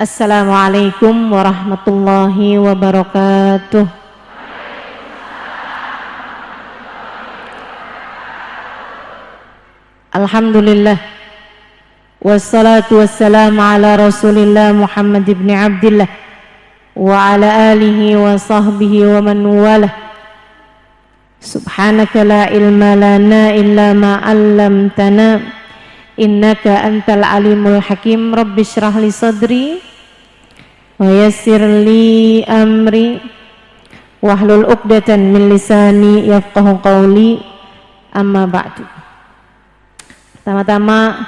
Assalamualaikum warahmatullahi wabarakatuh. Alhamdulillah, wassalatu wassalamu ala rasulillah Muhammad ibn Abdillah wa ala alihi wa sahbihi wa man walah. Subhanaka la ilma lana illa ma 'allamtana innaka antal alimul hakim. Rabbi shrah li sadri wa yassir li amri wahlul 'uqdatan min lisani yafqahu qawli. Amma ba'du. Pertama-tama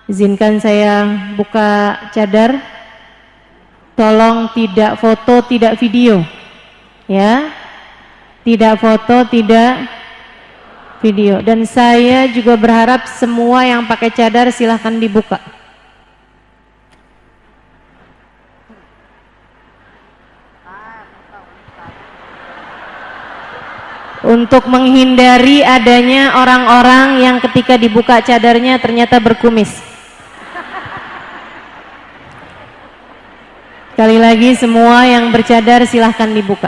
izinkan saya buka cadar. Tolong tidak foto, tidak video. Ya. Tidak foto, tidak video. Dan saya juga berharap semua yang pakai cadar silahkan dibuka. Untuk menghindari adanya orang-orang yang ketika dibuka cadarnya ternyata berkumis. Sekali lagi semua yang bercadar silahkan dibuka.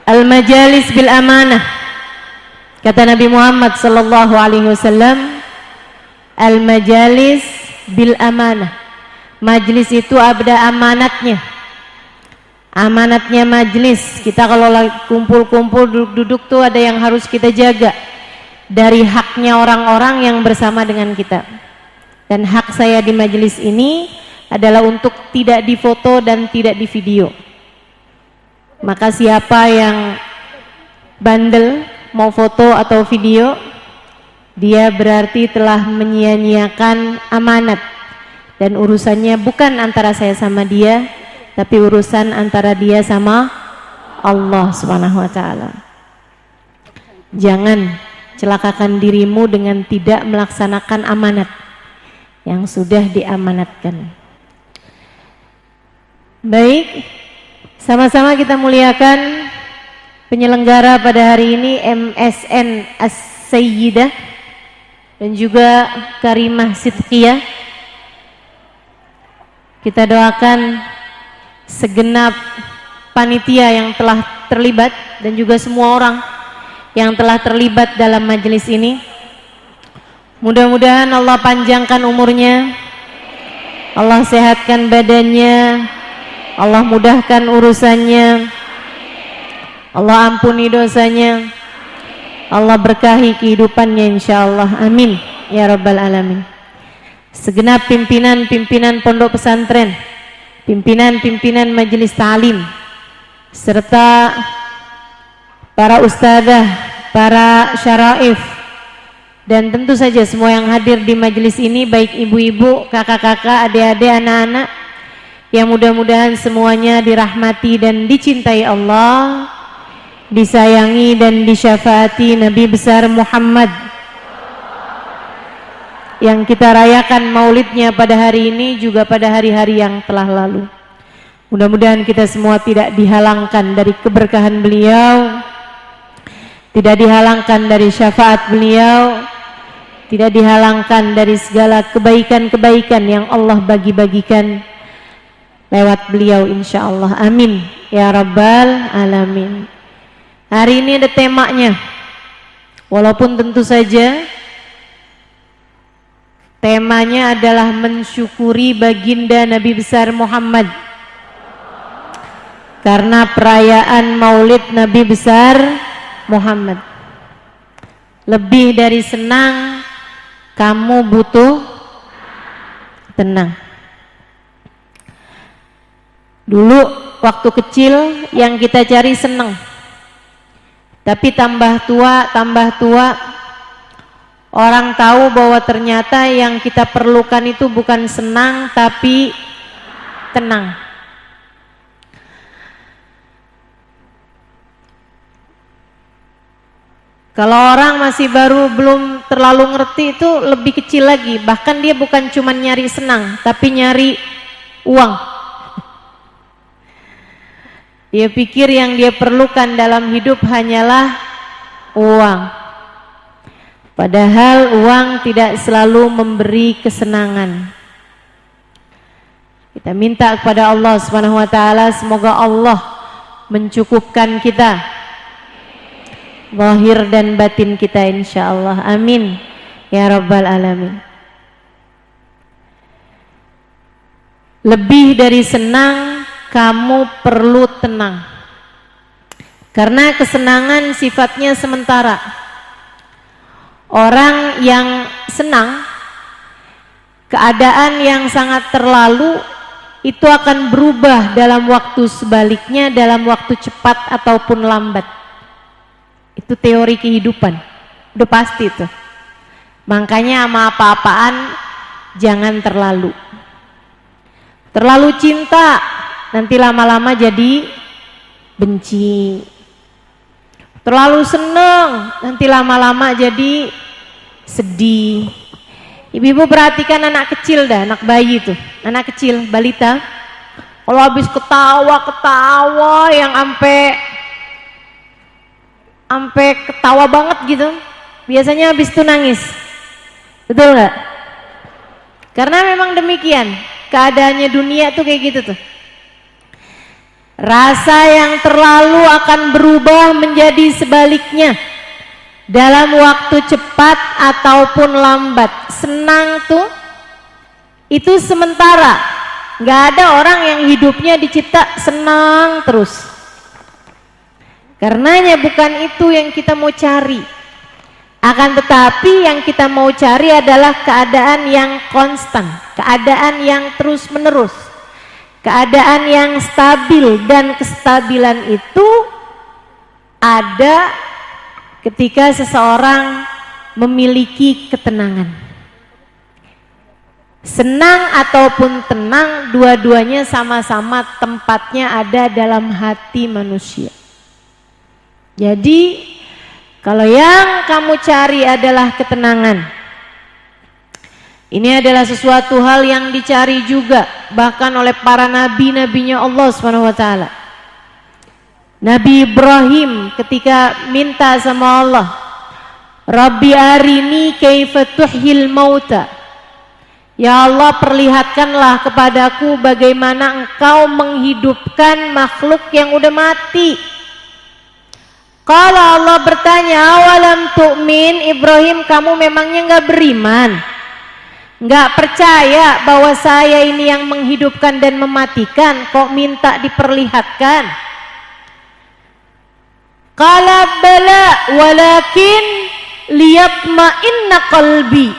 Al-majalis bil amanah. Kata Nabi Muhammad sallallahu alaihi wasallam, al-majalis bil amanah. Majlis itu ada amanatnya. Amanatnya majlis. Kita kalau kumpul-kumpul duduk-duduk tuh ada yang harus kita jaga dari haknya orang-orang yang bersama dengan kita. Dan hak saya di majlis ini adalah untuk tidak difoto dan tidak di video. Maka siapa yang bandel mau foto atau video, dia berarti telah menyia-nyiakan amanat. Dan urusannya bukan antara saya sama dia, tapi urusan antara dia sama Allah Subhanahu wa ta'ala. Jangan celakakan dirimu dengan tidak melaksanakan amanat yang sudah diamanatkan. Baik, sama-sama kita muliakan penyelenggara pada hari ini, MSN As-Sayyidah dan juga Karimah Sidqiyah. Kita doakan segenap panitia yang telah terlibat dan juga semua orang yang telah terlibat dalam majelis ini. Mudah-mudahan Allah panjangkan umurnya, Allah sehatkan badannya, Allah mudahkan urusannya, Allah ampuni dosanya, Allah berkahi kehidupannya insyaallah. Amin ya rabbal alamin. Segenap pimpinan-pimpinan pondok pesantren, pimpinan-pimpinan majelis ta'lim, serta para ustadzah, para syaraif, dan tentu saja semua yang hadir di majelis ini, baik ibu-ibu, kakak-kakak, adik-adik, anak-anak, yang mudah-mudahan semuanya dirahmati dan dicintai Allah, disayangi dan disyafaati Nabi besar Muhammad yang kita rayakan maulidnya pada hari ini juga pada hari-hari yang telah lalu. Mudah-mudahan kita semua tidak dihalangkan dari keberkahan beliau, tidak dihalangkan dari syafaat beliau, tidak dihalangkan dari segala kebaikan-kebaikan yang Allah bagi-bagikan lewat beliau insyaallah. Amin ya rabbal alamin. Hari ini ada temanya, walaupun tentu saja temanya adalah mensyukuri baginda Nabi besar Muhammad, karena perayaan maulid Nabi besar Muhammad. Lebih dari senang, kamu butuh tenang. Dulu waktu kecil yang kita cari senang, tapi tambah tua orang tahu bahwa ternyata yang kita perlukan itu bukan senang tapi tenang. Kalau orang masih baru belum terlalu ngerti itu lebih kecil lagi, bahkan dia bukan cuma nyari senang tapi nyari uang. Dia pikir yang dia perlukan dalam hidup hanyalah uang. Padahal uang tidak selalu memberi kesenangan. Kita minta kepada Allah Subhanahu wa taala semoga Allah mencukupkan kita zahir dan batin kita insyaallah. Amin ya rabbal alamin. Lebih dari senang, kamu perlu tenang. Karena kesenangan sifatnya sementara. Orang yang senang, keadaan yang sangat terlalu itu akan berubah dalam waktu sebaliknya, dalam waktu cepat ataupun lambat. Itu teori kehidupan, udah pasti tuh. Makanya sama apa-apaan jangan terlalu. Terlalu cinta, nanti lama-lama jadi benci. Terlalu seneng, nanti lama-lama jadi sedih. Ibu-ibu perhatikan anak kecil dah, anak bayi tuh, anak kecil, balita. Kalau habis ketawa yang ampe ketawa banget gitu, biasanya habis itu nangis. Betul nggak? Karena memang demikian, keadaannya dunia tuh kayak gitu tuh. Rasa yang terlalu akan berubah menjadi sebaliknya dalam waktu cepat ataupun lambat. Senang tuh itu sementara. Nggak ada orang yang hidupnya dicipta senang terus. Karenanya bukan itu yang kita mau cari. Akan tetapi yang kita mau cari adalah keadaan yang konstan, keadaan yang terus menerus, keadaan yang stabil. Dan kestabilan itu ada ketika seseorang memiliki ketenangan. Senang ataupun tenang, dua-duanya sama-sama tempatnya ada dalam hati manusia. Jadi kalau yang kamu cari adalah ketenangan, ini adalah sesuatu hal yang dicari juga bahkan oleh para nabi-nabinya Allah SWT. Nabi Ibrahim ketika minta sama Allah, Rabbi arini kaifa tuhyil mauta. Ya Allah, perlihatkanlah kepadaku bagaimana engkau menghidupkan makhluk yang udah mati. Kalau Allah bertanya, awalam tu'min, Ibrahim, kamu memangnya nggak beriman? Nggak percaya bahwa saya ini yang menghidupkan dan mematikan, kok minta diperlihatkan? Qala bala walakin liyatma'inna qalbi.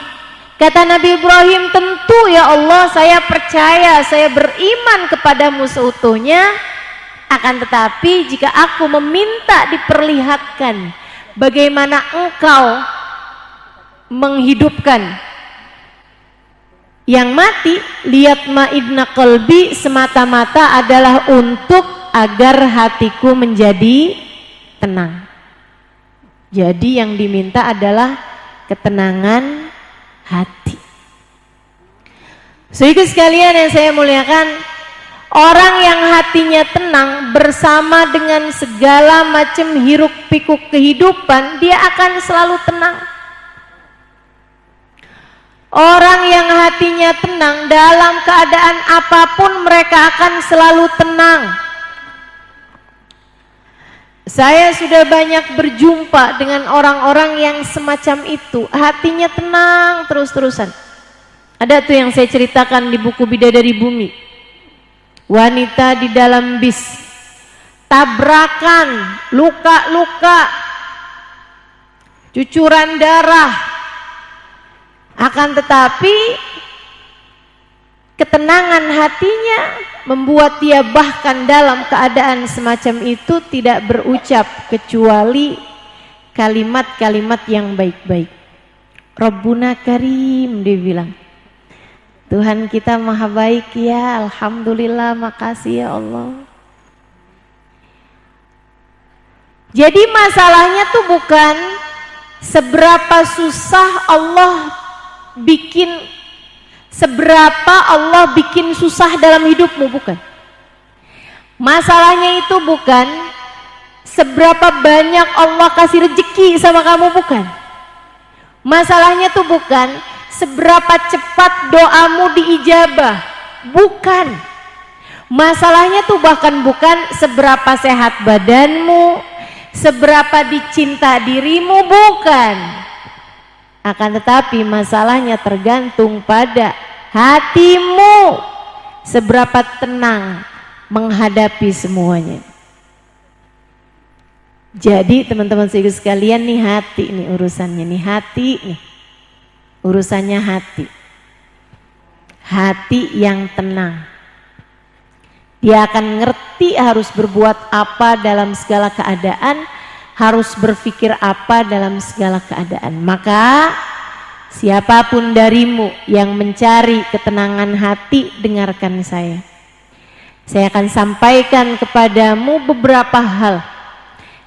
Kata Nabi Ibrahim, tentu ya Allah, saya percaya, saya beriman kepadamu seutuhnya. Akan tetapi jika aku meminta diperlihatkan bagaimana engkau menghidupkan yang mati, liyatma'inna qalbi, semata-mata adalah untuk agar hatiku menjadi tenang. Jadi yang diminta adalah ketenangan hati. Saudara sekalian yang saya muliakan, orang yang hatinya tenang bersama dengan segala macam hiruk pikuk kehidupan, dia akan selalu tenang. Orang yang hatinya tenang dalam keadaan apapun mereka akan selalu tenang. Saya sudah banyak berjumpa dengan orang-orang yang semacam itu, hatinya tenang terus-terusan. Ada tuh yang saya ceritakan di buku Bidadari Bumi. Wanita di dalam bis, tabrakan, luka-luka, cucuran darah. Akan tetapi ketenangan hatinya membuat dia bahkan dalam keadaan semacam itu tidak berucap kecuali kalimat-kalimat yang baik-baik. Rabbuna Karim, dia bilang, Tuhan kita maha baik ya, alhamdulillah, makasih ya Allah. Jadi masalahnya tuh bukan seberapa susah Allah bikin, seberapa Allah bikin susah dalam hidupmu, bukan. Masalahnya itu bukan seberapa banyak Allah kasih rezeki sama kamu, bukan. Masalahnya tuh bukan seberapa cepat doamu diijabah, bukan. Masalahnya tuh bahkan bukan seberapa sehat badanmu, seberapa dicinta dirimu, bukan. Akan tetapi masalahnya tergantung pada hatimu, seberapa tenang menghadapi semuanya. Jadi teman-teman sekalian, nih hati nih urusannya, nih hati nih urusannya hati. Hati yang tenang, dia akan ngerti harus berbuat apa dalam segala keadaan, harus berpikir apa dalam segala keadaan. Maka siapapun darimu yang mencari ketenangan hati, dengarkan saya. Saya akan sampaikan kepadamu beberapa hal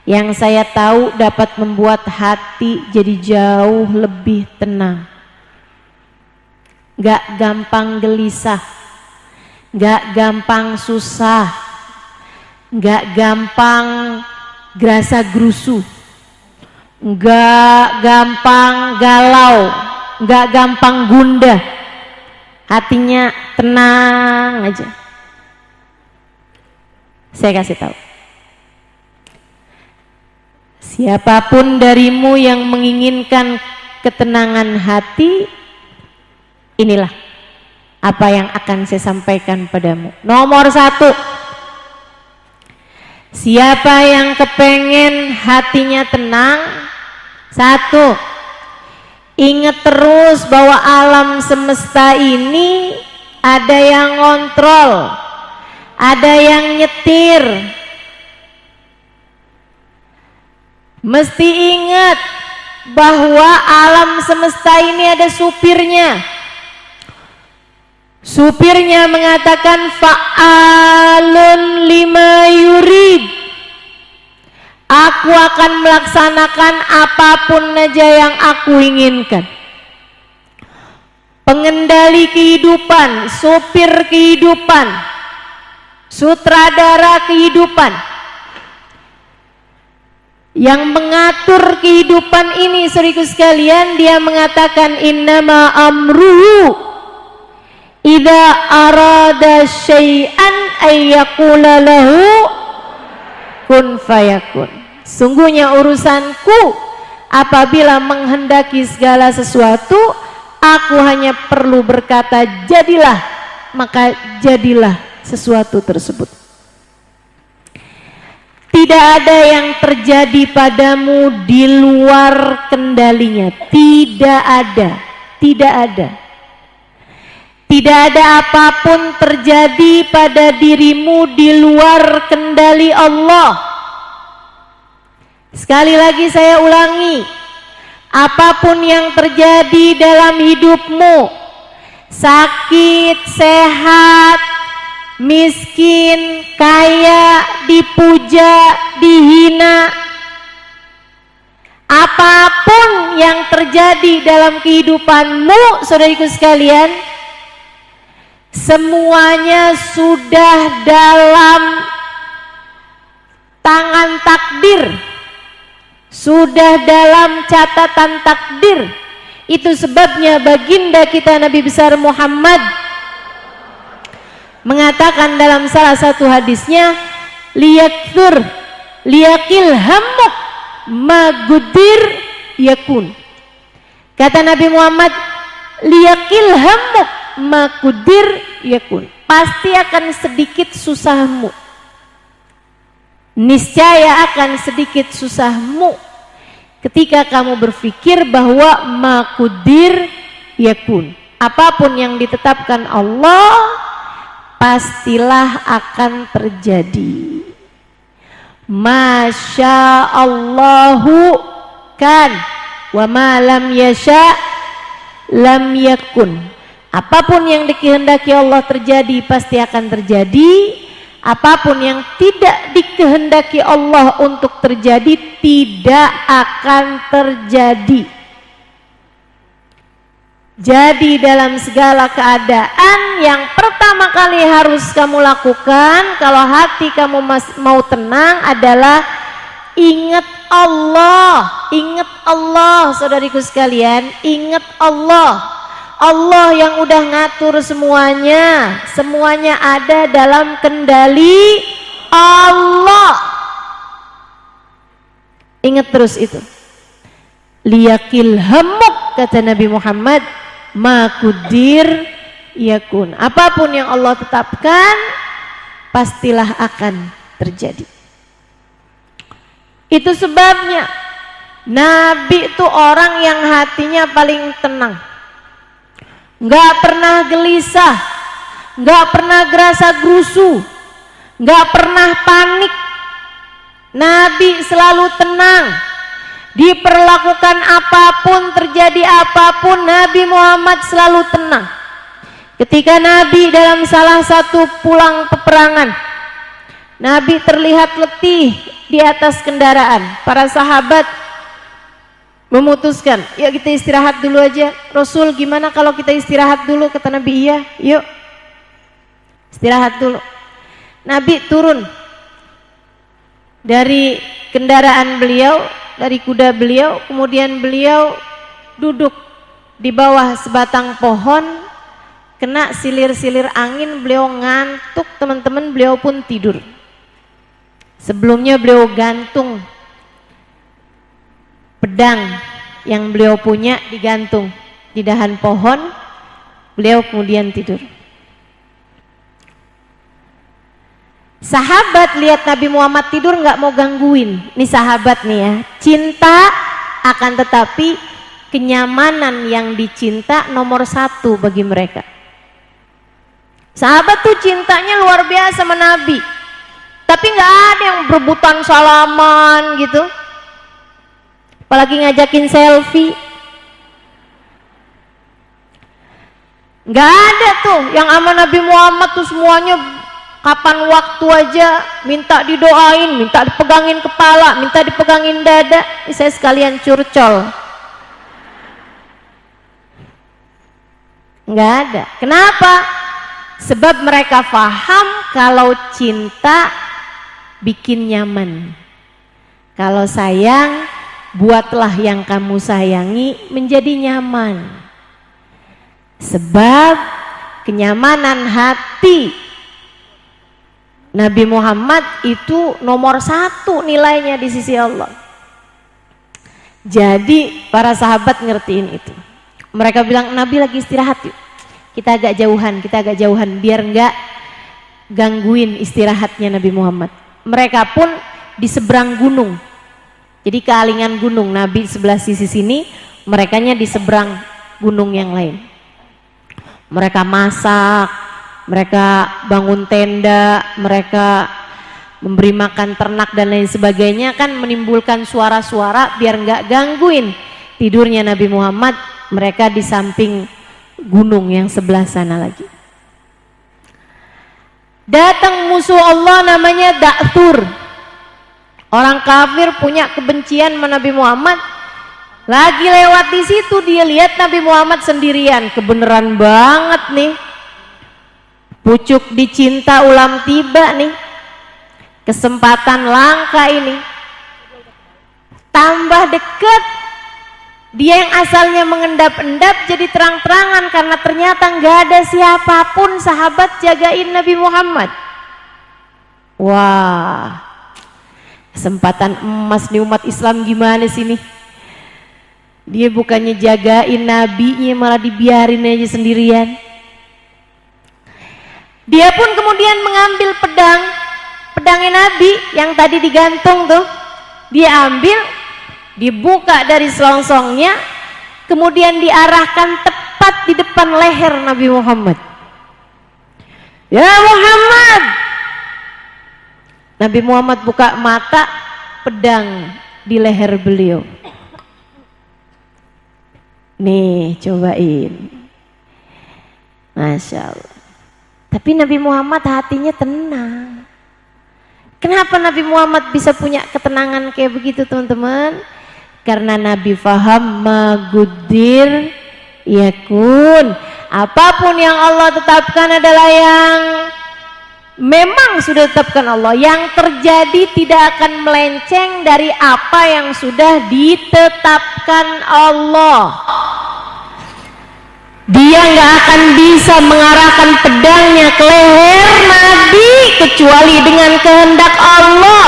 yang saya tahu dapat membuat hati jadi jauh lebih tenang. Gak gampang gelisah, gak gampang susah, gak gampang gerasa gerusu, gak gampang galau, gak gampang gundah. Hatinya tenang aja. Saya kasih tahu, siapapun darimu yang menginginkan ketenangan hati, inilah apa yang akan saya sampaikan padamu. Nomor 1, siapa yang kepengen hatinya tenang, 1, ingat terus bahwa alam semesta ini ada yang ngontrol, ada yang nyetir. Mesti ingat bahwa alam semesta ini ada supirnya. Supirnya mengatakan fa'alun lima yurid. Aku akan melaksanakan apapun aja yang aku inginkan. Pengendali kehidupan, supir kehidupan, sutradara kehidupan, yang mengatur kehidupan ini, saudaraku sekalian, dia mengatakan innama amruhu idza arada syai'an ayyaqula lahu kun fayakun. Sungguhnya urusanku apabila menghendaki segala sesuatu, aku hanya perlu berkata jadilah, maka jadilah sesuatu tersebut. Tidak ada yang terjadi padamu di luar kendalinya. Tidak ada. Tidak ada. Tidak ada apapun terjadi pada dirimu di luar kendali Allah. Sekali lagi saya ulangi, apapun yang terjadi dalam hidupmu, sakit, sehat, miskin, kaya, dipuja, dihina, apapun yang terjadi dalam kehidupanmu, saudariku sekalian, semuanya sudah dalam tangan takdir, sudah dalam catatan takdir. Itu sebabnya baginda kita Nabi besar Muhammad mengatakan dalam salah satu hadisnya, liyakthur liyakil hammuk magudir yakun. Kata Nabi Muhammad, liyakil hammuk magudir yakun. Pasti akan sedikit susahmu, niscaya akan sedikit susahmu ketika kamu berpikir bahwa makudir yakun, apapun yang ditetapkan Allah pastilah akan terjadi. Masya Allahu kan, wa ma lam yasha lam yakun. Apapun yang dikehendaki Allah terjadi pasti akan terjadi. Apapun yang tidak dikehendaki Allah untuk terjadi tidak akan terjadi. Jadi dalam segala keadaan, yang pertama kali harus kamu lakukan kalau hati kamu mau tenang adalah ingat Allah, ingat Allah, saudariku sekalian, ingat Allah. Allah yang udah ngatur semuanya, semuanya ada dalam kendali Allah. Ingat terus itu. Liyakil hamuk, kata Nabi Muhammad, makudir yakun. Apapun yang Allah tetapkan, pastilah akan terjadi. Itu sebabnya Nabi itu orang yang hatinya paling tenang, nggak pernah gelisah, nggak pernah gerasa gerusu, nggak pernah panik. Nabi selalu tenang, diperlakukan apapun, terjadi apapun, Nabi Muhammad selalu tenang. Ketika Nabi dalam salah satu pulang peperangan, Nabi terlihat letih di atas kendaraan. Para sahabat memutuskan, yuk kita istirahat dulu aja. Rasul, gimana kalau kita istirahat dulu? Kata Nabi, iya, yuk istirahat dulu. Nabi turun dari kendaraan beliau, dari kuda beliau, kemudian beliau duduk di bawah sebatang pohon, kena silir-silir angin, beliau ngantuk, teman-teman, beliau pun tidur. Sebelumnya beliau gantung pedang yang beliau punya, digantung di dahan pohon, beliau kemudian tidur. Sahabat lihat Nabi Muhammad tidur, nggak mau gangguin. Ini sahabat nih ya, cinta akan tetapi kenyamanan yang dicinta nomor satu bagi mereka. Sahabat tuh cintanya luar biasa sama Nabi, tapi nggak ada yang berebutan salaman gitu, apalagi ngajakin selfie. Nggak ada tuh yang sama Nabi Muhammad tuh, semuanya kapan waktu aja minta didoain, minta dipegangin kepala, minta dipegangin dada. Ini saya sekalian curcol. Nggak ada. Kenapa? Sebab mereka paham kalau cinta bikin nyaman. Kalau sayang, buatlah yang kamu sayangi menjadi nyaman. Sebab kenyamanan hati Nabi Muhammad itu nomor satu nilainya di sisi Allah. Jadi para sahabat ngertiin itu. Mereka bilang, Nabi lagi istirahat yuk, kita agak jauhan biar enggak gangguin istirahatnya Nabi Muhammad. Mereka pun di seberang gunung, jadi kealingan gunung, Nabi sebelah sisi sini, merekanya di seberang gunung yang lain. Mereka masak, mereka bangun tenda, mereka memberi makan ternak dan lain sebagainya, kan menimbulkan suara-suara biar nggak gangguin tidurnya Nabi Muhammad. Mereka di samping gunung yang sebelah sana lagi. Datang musuh Allah namanya Da'thur. Orang kafir punya kebencian sama Nabi Muhammad. Lagi lewat di situ, dia lihat Nabi Muhammad sendirian. Kebenaran banget nih. Pucuk dicinta ulam tiba nih. Kesempatan langka ini. Tambah dekat. Dia yang asalnya mengendap-endap jadi terang-terangan karena ternyata nggak ada siapapun sahabat jagain Nabi Muhammad. Wah, kesempatan emas nih umat Islam, gimana sih nih? Dia bukannya jagain nabinya, malah dibiarin aja sendirian. Dia pun kemudian mengambil pedangnya Nabi yang tadi digantung tuh, dia ambil, dibuka dari selongsongnya, kemudian diarahkan tepat di depan leher Nabi Muhammad. Ya Muhammad! Nabi Muhammad buka mata, pedang di leher beliau. Nih, cobain. Masya Allah. Tapi Nabi Muhammad hatinya tenang. Kenapa Nabi Muhammad bisa punya ketenangan kayak begitu, teman-teman? Karena Nabi faham magudir yakun. Apapun yang Allah tetapkan adalah yang memang sudah ditetapkan Allah. Yang terjadi tidak akan melenceng dari apa yang sudah ditetapkan Allah. Dia nggak akan bisa mengarahkan pedangnya ke leher Nabi kecuali dengan kehendak Allah.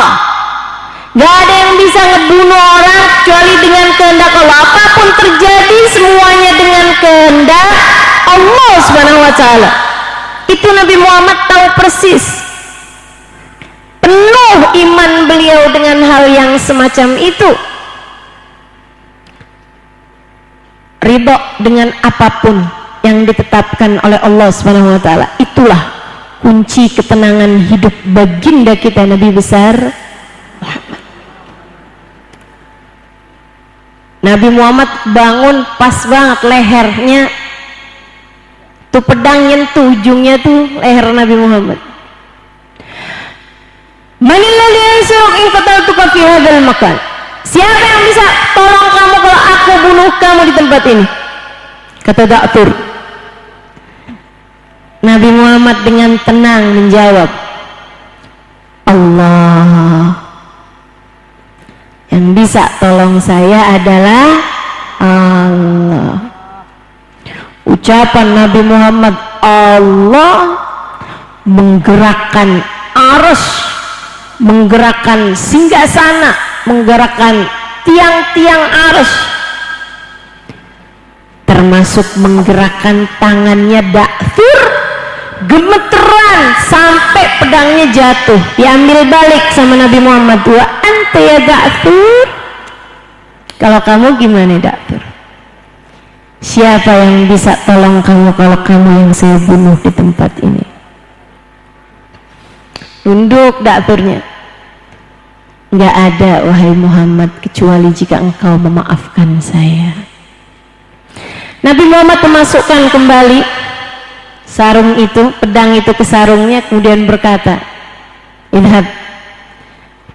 Gak ada yang bisa ngebunuh orang kecuali dengan kehendak Allah. Apapun terjadi semuanya dengan kehendak Allah Subhanahu wa taala. Itu Nabi Muhammad tahu persis. Penuh iman beliau dengan hal yang semacam itu. Ridho dengan apapun yang ditetapkan oleh Allah Subhanahu wa taala. Itulah kunci ketenangan hidup baginda kita Nabi besar Muhammad. Nabi Muhammad bangun pas banget lehernya tuh pedang nyentuh ujungnya tuh leher Nabi Muhammad. Manilladzi yansuruk in qataltuka fi hadzal makan. Siapa yang bisa tolong kamu kalau aku bunuh kamu di tempat ini? Kata Da'thur. Nabi Muhammad dengan tenang menjawab, Allah. Yang bisa tolong saya adalah Allah. Ucapan Nabi Muhammad Allah menggerakkan arus, menggerakkan singgasana, menggerakkan tiang-tiang arus, termasuk menggerakkan tangannya Da'thur, gemeteran sampai pedangnya jatuh, diambil balik sama Nabi Muhammad. Wa anta ya Da'thur, kalau kamu gimana Da'thur? Siapa yang bisa tolong kamu kalau kamu yang saya bunuh di tempat ini? Tunduk Da'thurnya. Enggak ada wahai Muhammad kecuali jika engkau memaafkan saya. Nabi Muhammad memasukkan kembali sarung itu, pedang itu ke sarungnya, kemudian berkata, Idhab,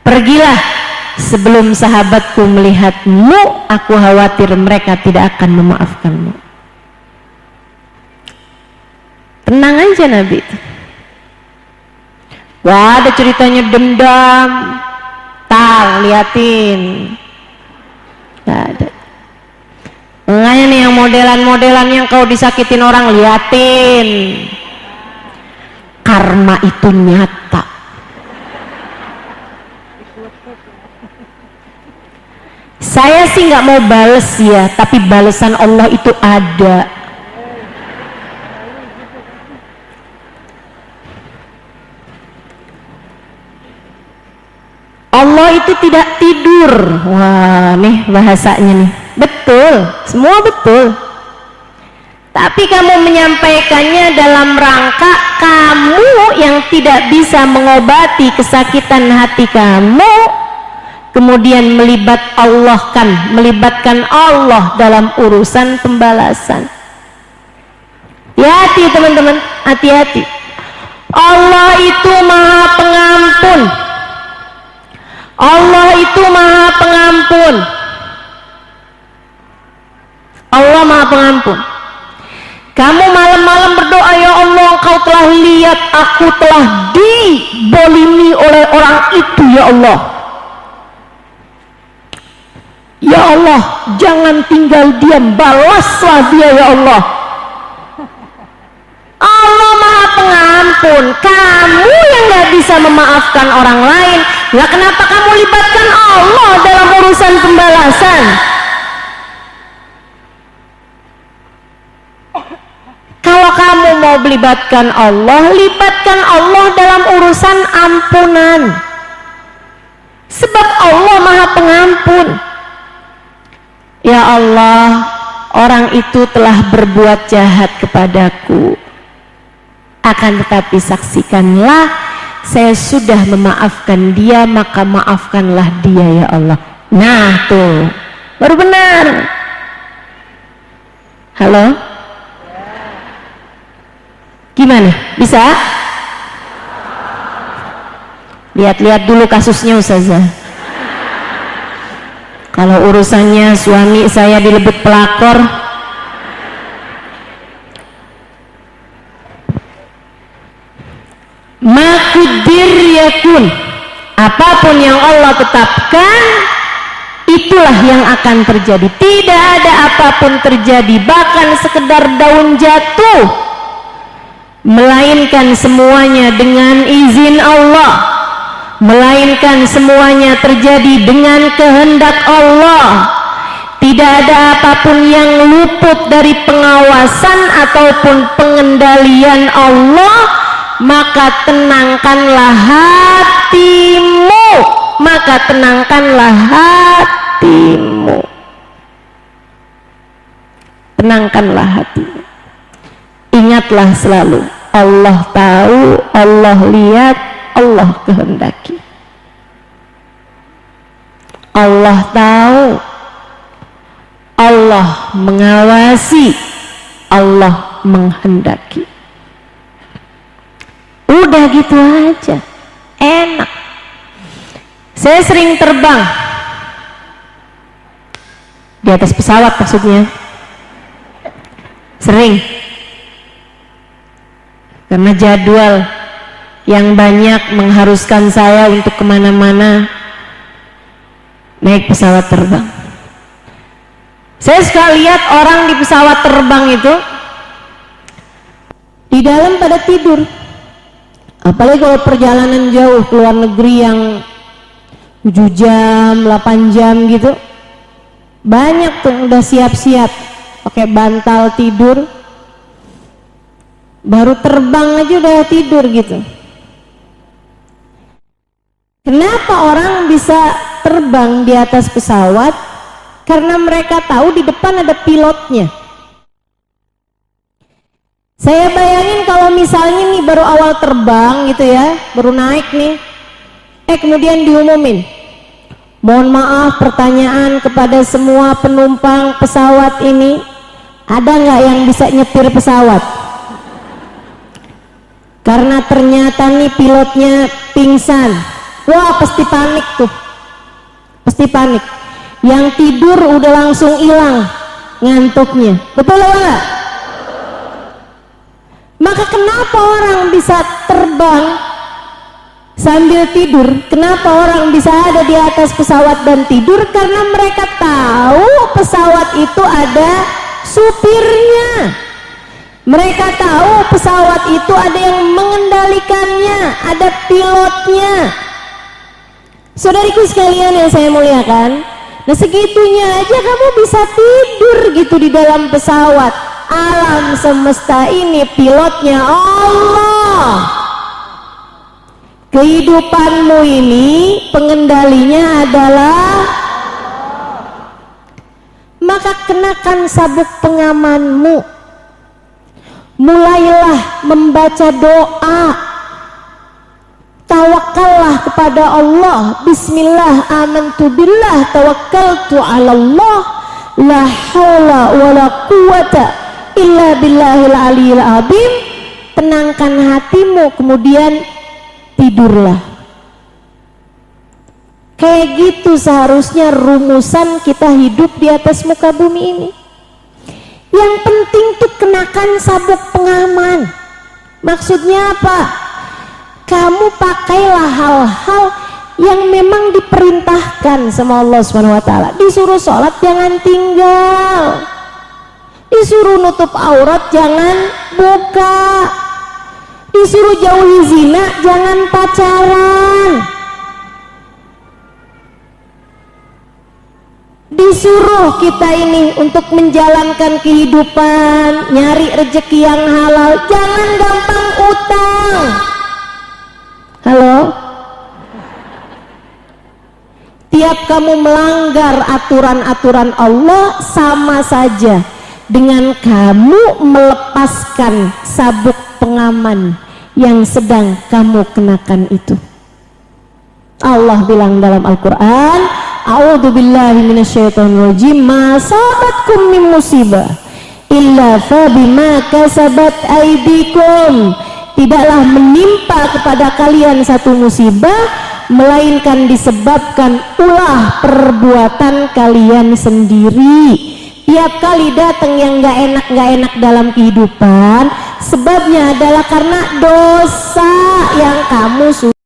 pergilah sebelum sahabatku melihatmu, aku khawatir mereka tidak akan memaafkanmu. Tenang aja Nabi itu. Gak ada ceritanya dendam, liatin, gak ada. Makanya nih yang modelan-modelan yang kau disakitin orang, liatin, karma itu nyata. Saya sih nggak mau bales ya, tapi balesan Allah itu ada. Allah itu tidak tidur. Wah, nih bahasanya nih. Betul, semua betul. Tapi kamu menyampaikannya dalam rangka kamu yang tidak bisa mengobati kesakitan hati kamu, kemudian melibatkan Allah dalam urusan pembalasan. Hati-hati teman-teman, hati-hati. Allah itu Maha Pengampun. Allah itu Maha Pengampun. Allah Maha Pengampun. Kamu malam-malam berdoa, ya Allah, Engkau telah lihat aku telah dibolimi oleh orang itu, ya Allah. Ya Allah, jangan tinggal diam, balaslah dia, ya Allah. Allah Maha Pengampun. Kamu yang gak bisa memaafkan orang lain, lah kenapa kamu libatkan Allah dalam urusan pembalasan? Kalau kamu mau melibatkan Allah, libatkan Allah dalam urusan ampunan. Sebab Allah Maha Pengampun. Ya Allah, orang itu telah berbuat jahat kepadaku. Akan tetapi saksikanlah, saya sudah memaafkan dia, maka maafkanlah dia ya Allah. Nah tuh, baru benar. Halo? Gimana? Bisa? Lihat-lihat dulu kasusnya Ustazah. Kalau urusannya suami saya dilebet pelakor, Makudir yakun, apapun yang Allah tetapkan itulah yang akan terjadi. Tidak ada apapun terjadi, bahkan sekedar daun jatuh, melainkan semuanya dengan izin Allah, melainkan semuanya terjadi dengan kehendak Allah. Tidak ada apapun yang luput dari pengawasan ataupun pengendalian Allah. Maka tenangkanlah hatimu, maka tenangkanlah hatimu, tenangkanlah hatimu. Ingatlah selalu, Allah tahu, Allah lihat, Allah kehendaki. Allah tahu, Allah mengawasi, Allah menghendaki. Udah gitu aja, enak. Saya sering terbang di atas pesawat, maksudnya sering, karena jadwal yang banyak mengharuskan saya untuk kemana-mana naik pesawat terbang. Saya suka lihat orang di pesawat terbang itu di dalam pada tidur. Apalagi kalau perjalanan jauh ke luar negeri yang 7 jam, 8 jam gitu, banyak tuh udah siap-siap pakai bantal tidur, baru terbang aja udah tidur gitu. Kenapa orang bisa terbang di atas pesawat? Karena mereka tahu di depan ada pilotnya. Saya bayangin kalau misalnya nih baru awal terbang gitu ya, baru naik nih, kemudian diumumin, mohon maaf, pertanyaan kepada semua penumpang pesawat ini, ada nggak yang bisa nyetir pesawat? Karena ternyata nih pilotnya pingsan. Wah, pasti panik tuh, pasti panik. Yang tidur udah langsung hilang ngantuknya, betul nggak? Maka kenapa orang bisa terbang sambil tidur? Kenapa orang bisa ada di atas pesawat dan tidur? Karena mereka tahu pesawat itu ada supirnya. Mereka tahu pesawat itu ada yang mengendalikannya, ada pilotnya. Saudariku sekalian yang saya muliakan, nah segitunya aja kamu bisa tidur gitu di dalam pesawat. Alam semesta ini pilotnya Allah. Kehidupanmu ini pengendalinya adalah, maka kenakan sabuk pengamanmu. Mulailah membaca doa, tawakallah kepada Allah. Bismillah, amantu billah, tawakkaltu ala Allah, la haula wala quwata illa billahil aliyil azim. Tenangkan hatimu, kemudian tidurlah. Kayak gitu seharusnya rumusan kita hidup di atas muka bumi ini. Yang penting tuh kenakan sabuk pengaman. Maksudnya apa? Kamu pakailah hal-hal yang memang diperintahkan sama Allah SWT. Disuruh sholat jangan tinggal, disuruh nutup aurat jangan buka, disuruh jauhi zina jangan pacaran, disuruh kita ini untuk menjalankan kehidupan, nyari rezeki yang halal, jangan gampang utang. Halo? Tiap kamu melanggar aturan-aturan Allah sama saja dengan kamu melepaskan sabuk pengaman yang sedang kamu kenakan itu. Allah bilang dalam Al-Quran, a'udzubillahi minasyaitonirrajim, ma sabatkum min musibah illa fa bima kasabat aydikum. Tidaklah menimpa kepada kalian satu musibah melainkan disebabkan ulah perbuatan kalian sendiri. Tiap kali datang yang gak enak dalam kehidupan, sebabnya adalah karena dosa yang kamu sudah